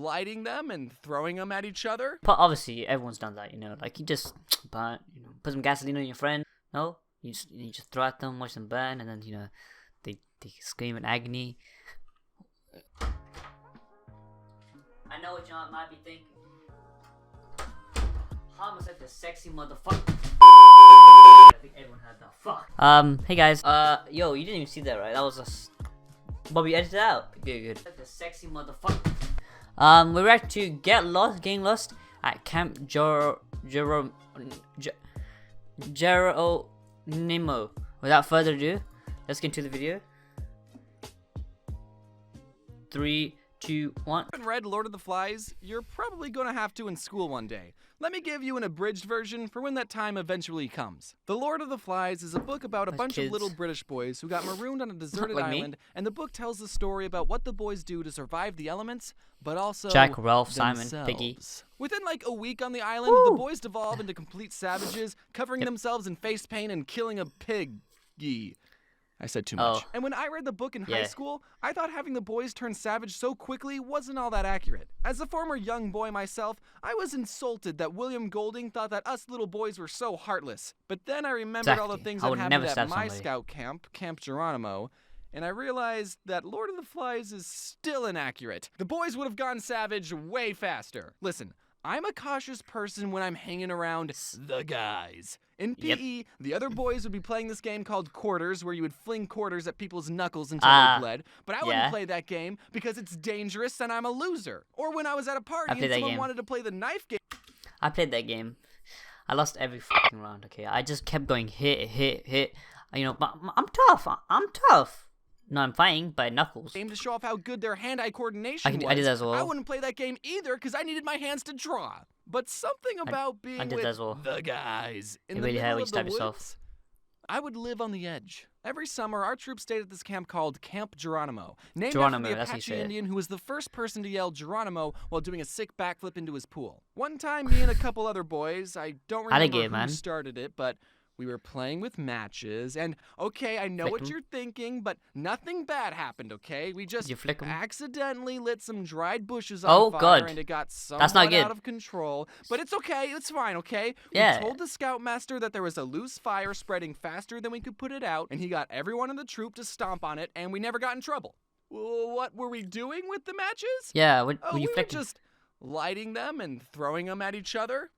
lighting them and throwing them at each other. But obviously, everyone's done that, like you just put some gasoline on your friend. No, you just throw at them, watch them burn, and then they scream in agony. I know what you might be thinking. How am I such a sexy motherfucker? I think everyone heard that. Fuck. Hey guys. Yo, you didn't even see that, right? That was just. Bobby, edit it out. Good. Such a sexy motherfucker. We're at to getting lost at Camp Geronimo. Without further ado, let's get into the video. 3, 2, 1. If you haven't read Lord of the Flies, you're probably gonna have to in school one day. Let me give you an abridged version for when that time eventually comes. The Lord of the Flies is a book about a bunch of little British boys who got marooned on a deserted island, and the book tells the story about what the boys do to survive the elements, but also Jack, Ralph, themselves. Simon, Piggy. Within like a week on the island, the boys devolve into complete savages, covering themselves in face paint and killing a piggy. I said too much. And when I read the book in high school, I thought having the boys turn savage so quickly wasn't all that accurate. As a former young boy myself, I was insulted that William Golding thought that us little boys were so heartless. But then I remembered all the things that happened at my scout camp, Camp Geronimo, and I realized that Lord of the Flies is still inaccurate. The boys would have gone savage way faster. Listen, I'm a cautious person when I'm hanging around the guys. In PE, the other boys would be playing this game called Quarters, where you would fling quarters at people's knuckles until they bled. But I wouldn't play that game because it's dangerous and I'm a loser. Or when I was at a party and someone wanted to play the knife game. I played that game. I lost every fucking round, okay? I just kept going hit. But I'm tough. I'm tough. No, I'm fighting by knuckles. Game to show off how good their hand-eye coordination was. I did that as well. I wouldn't play that game either because I needed my hands to draw. But something about being with the guys in the middle of the woods, I would live on the edge. Every summer, our troop stayed at this camp called Camp Geronimo, named after the Apache Indian who was the first person to yell Geronimo while doing a sick backflip into his pool. One time, me and a couple other boys, I don't remember who started it, but we were playing with matches, and okay, I know what you're thinking, but nothing bad happened, okay? We just accidentally lit some dried bushes on fire, and it got somewhat out of control. But it's okay, it's fine, okay? We told the scoutmaster that there was a loose fire spreading faster than we could put it out, and he got everyone in the troop to stomp on it, and we never got in trouble. What were we doing with the matches? Yeah, we were just lighting them and throwing them at each other.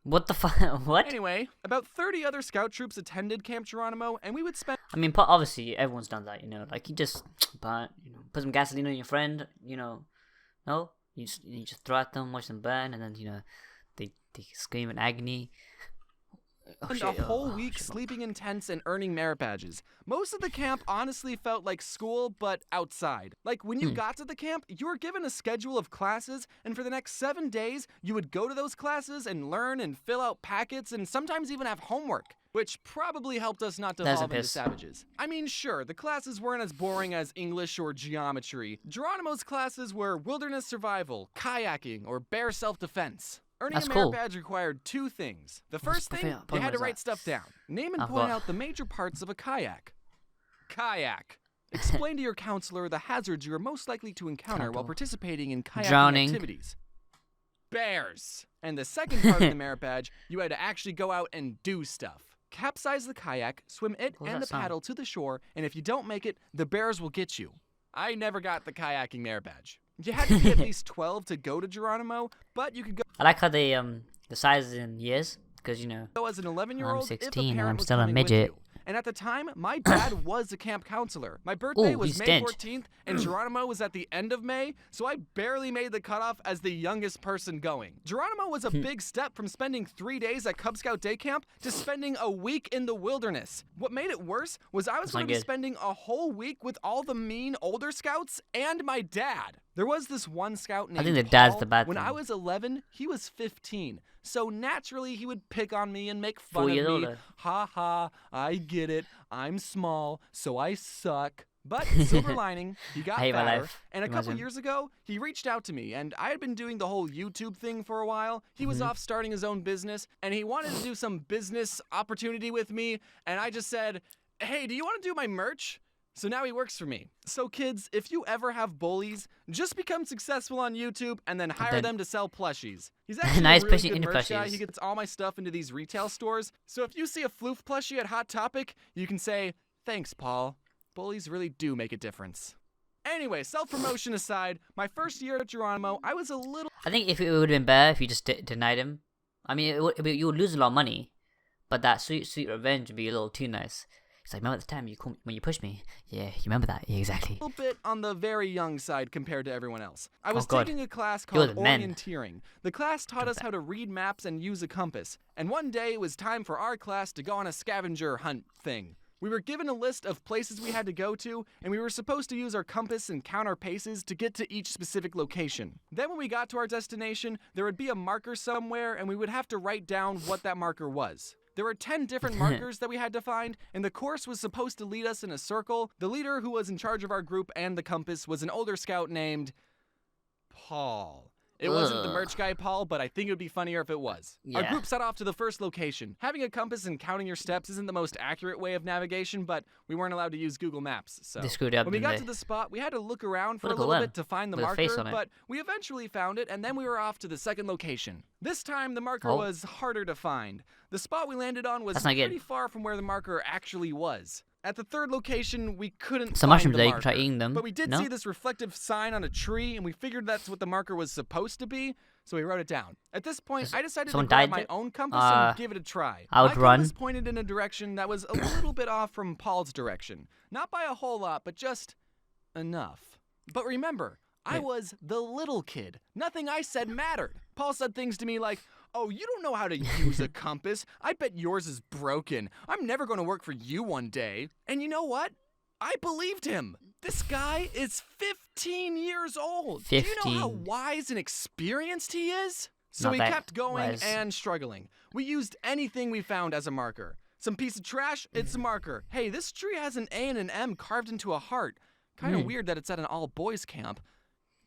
What the fuck? What? Anyway, about 30 other scout troops attended Camp Geronimo, and we would spend. I mean, obviously, everyone's done that, like you just put some gasoline on your friend, No, you just throw at them, watch them burn, and then they scream in agony. A whole week sleeping in tents and earning merit badges. Most of the camp honestly felt like school, but outside. Like when you got to the camp, you were given a schedule of classes, and for the next 7 days, you would go to those classes and learn and fill out packets and sometimes even have homework, which probably helped us not devolve into savages. I mean, sure, the classes weren't as boring as English or geometry. Geronimo's classes were wilderness survival, kayaking, or bear self-defense. Earning a merit badge required 2 things. The first thing, you had to write stuff down. Name and point out the major parts of a kayak. Kayak. Explain to your counselor the hazards you are most likely to encounter while participating in kayaking activities. Bears. And the second part of the merit badge, you had to actually go out and do stuff. Capsize the kayak, swim it and the paddle to the shore, and if you don't make it, the bears will get you. I never got the kayaking merit badge. You had to be at least 12 to go to Geronimo, but you could go. I like how they the size in years, because go as an 11-year-old. I'm 16 and I'm still a midget. And at the time, my dad was a camp counselor. My birthday was May 14th, and Geronimo was at the end of May, so I barely made the cutoff as the youngest person going. Geronimo was a big step from spending 3 days at Cub Scout day camp to spending a week in the wilderness. What made it worse was I was going to be spending a whole week with all the mean older scouts and my dad. There was this one scout named I think the Paul. dad's the bad When thing. I was 11, he was 15. So naturally, he would pick on me and make fun of me. Ha ha, I get it. I'm small, so I suck. But silver lining, he got fatter. And a couple years ago, he reached out to me, and I had been doing the whole YouTube thing for a while. He was off starting his own business, and he wanted to do some business opportunity with me. And I just said, hey, do you want to do my merch? So now he works for me. So kids, if you ever have bullies, just become successful on YouTube and then hire them to sell plushies. He's actually Nice a really pushing good into merch guy. plushies. He gets all my stuff into these retail stores. So if you see a floof plushie at Hot Topic, you can say, "Thanks, Paul. Bullies really do make a difference." Anyway, self-promotion aside, my first year at Geronimo, I was a little... I think if it would have been better if you just denied him. I mean, you would lose a lot of money, but that sweet revenge would be a little too nice. It's like, remember the time when you pushed me? Yeah, you remember that? Yeah, exactly. A little bit on the very young side compared to everyone else. I was taking a class called orienteering. The class taught us how to read maps and use a compass. And one day it was time for our class to go on a scavenger hunt thing. We were given a list of places we had to go to, and we were supposed to use our compass and count our paces to get to each specific location. Then when we got to our destination, there would be a marker somewhere, and we would have to write down what that marker was. There were 10 different markers that we had to find, and the course was supposed to lead us in a circle. The leader who was in charge of our group and the compass was an older scout named Paul. It wasn't the merch guy Paul, but I think it would be funnier if it was. Yeah. Our group set off to the first location. Having a compass and counting your steps isn't the most accurate way of navigation, but we weren't allowed to use Google Maps, so they screwed up, when we got to the spot, we had to look around for a Look at little them. bit to find the With a face marker, on it. but we eventually found it, and then we were off to the second location. This time, the marker was harder to find. The spot we landed on was pretty far from where the marker actually was. At the third location, we couldn't Some find mushrooms the there, you marker, can try eating them. but we did see this reflective sign on a tree, and we figured that's what the marker was supposed to be, so we wrote it down. At this point, I decided to grab my own compass and give it a try. I would my compass pointed in a direction that was a little bit off from Paul's direction. Not by a whole lot, but just enough. But remember, I was the little kid. Nothing I said mattered. Paul said things to me like, "Oh, you don't know how to use a compass. I bet yours is broken. I'm never going to work for you one day." And you know what? I believed him. This guy is 15 years old. 15. Do you know how wise and experienced he is? So we kept going and struggling. We used anything we found as a marker. Some piece of trash, it's a marker. Hey, this tree has an A and an M carved into a heart. Kind of weird that it's at an all-boys camp.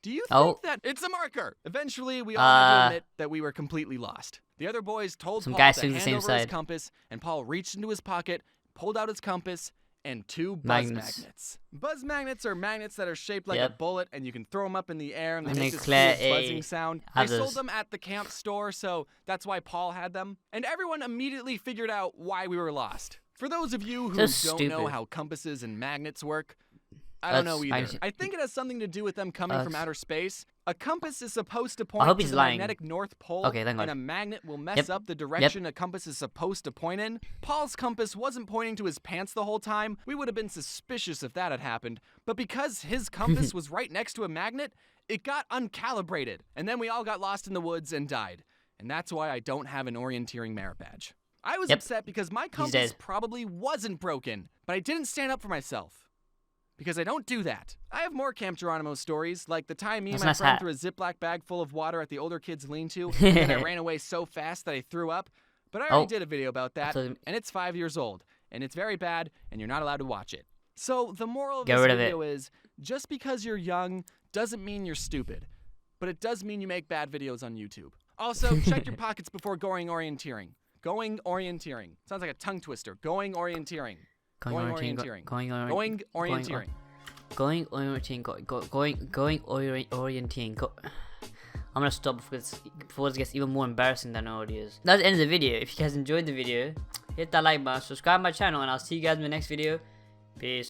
Do you think that it's a marker? Eventually, we all had to admit that we were completely lost. The other boys told Paul to hand over his compass, and Paul reached into his pocket, pulled out his compass, and 2 buzz magnets. Buzz magnets are magnets that are shaped like a bullet, and you can throw them up in the air, and they make this cool buzzing sound. They sold them at the camp store, so that's why Paul had them. And everyone immediately figured out why we were lost. For those of you who don't know how compasses and magnets work, I don't know either. I think it has something to do with them coming from outer space. A compass is supposed to point to the magnetic North Pole, and a magnet will mess up the direction a compass is supposed to point in. Paul's compass wasn't pointing to his pants the whole time. We would have been suspicious if that had happened. But because his compass was right next to a magnet, it got uncalibrated. And then we all got lost in the woods and died. And that's why I don't have an orienteering merit badge. I was upset because my compass probably wasn't broken, but I didn't stand up for myself. Because I don't do that. I have more Camp Geronimo stories, like the time me and my friend threw a Ziploc bag full of water at the older kid's lean-to, and then I ran away so fast that I threw up. But I already did a video about that, and it's 5 years old, and it's very bad, and you're not allowed to watch it. So the moral of this video is, just because you're young doesn't mean you're stupid, but it does mean you make bad videos on YouTube. Also, check your pockets before going orienteering. Going orienteering. Sounds like a tongue twister. Going orienteering. Going orienteering. Going orienteering. I'm gonna stop before this gets even more embarrassing than it already is. That's the end of the video. If you guys enjoyed the video, hit that like button, subscribe to my channel, and I'll see you guys in the next video. Peace.